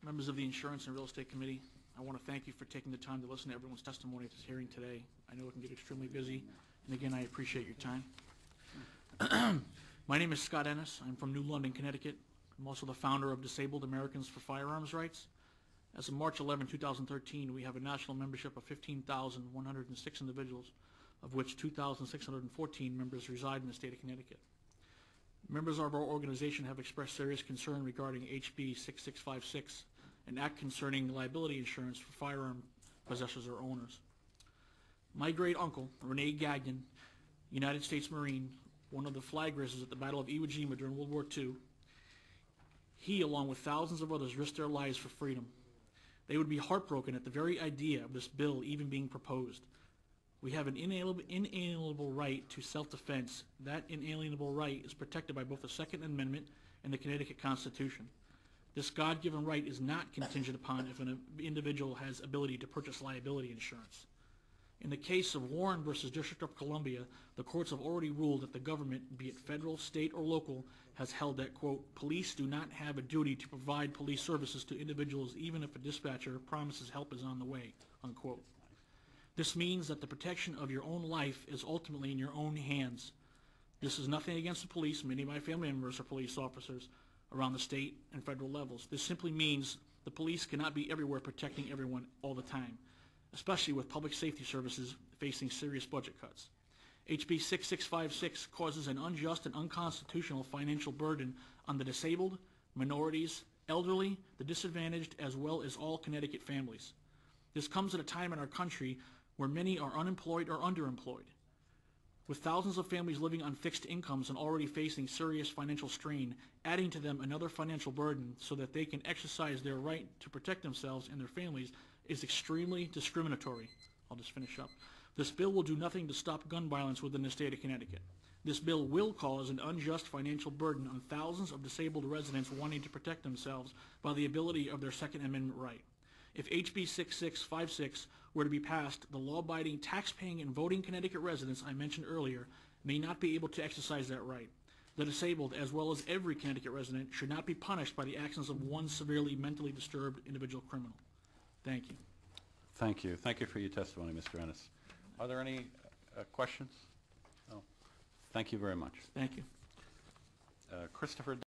Members of the Insurance and Real Estate Committee, I want to thank you for taking the time to listen to everyone's testimony at this hearing today. I know it can get extremely busy, and again, I appreciate your time. My name is Scott Ennis. I'm from New London, Connecticut. I'm also the founder of Disabled Americans for Firearms Rights. As of March 11, 2013, we have a national membership of 15,106 individuals, of which 2,614 members reside in the state of Connecticut. Members of our organization have expressed serious concern regarding HB 6656, an act concerning liability insurance for firearm possessors or owners. My great uncle, Rene Gagnon, United States Marine, one of the flag raisers at the Battle of Iwo Jima during World War II, he, along with thousands of others, risked their lives for freedom. They would be heartbroken at the very idea of this bill even being proposed. We have an inalienable right to self-defense. That inalienable right is protected by both the Second Amendment and the Connecticut Constitution. This God-given right is not contingent upon if an individual has ability to purchase liability insurance. In the case of Warren versus District of Columbia, the courts have already ruled that the government, be it federal, state, or local, has held that, quote, police do not have a duty to provide police services to individuals even if a dispatcher promises help is on the way, unquote. This means that the protection of your own life is ultimately in your own hands. This is nothing against the police. Many of my family members are police officers around the state and federal levels. This simply means the police cannot be everywhere protecting everyone all the time, especially with public safety services facing serious budget cuts. HB 6656 causes an unjust and unconstitutional financial burden on the disabled, minorities, elderly, the disadvantaged, as well as all Connecticut families. This comes at a time in our country where many are unemployed or underemployed. With thousands of families living on fixed incomes and already facing serious financial strain, adding to them another financial burden so that they can exercise their right to protect themselves and their families is extremely discriminatory. I'll just finish up. This bill will do nothing to stop gun violence within the state of Connecticut. This bill will cause an unjust financial burden on thousands of disabled residents wanting to protect themselves by the ability of their Second Amendment right. If HB 6656 were to be passed, the law-abiding, tax-paying, and voting Connecticut residents I mentioned earlier may not be able to exercise that right. The disabled, as well as every Connecticut resident, should not be punished by the actions of one severely mentally disturbed individual criminal. Thank you. Thank you. Thank you for your testimony, Mr. Ennis. Are there any questions? No. Thank you very much. Thank you. Christopher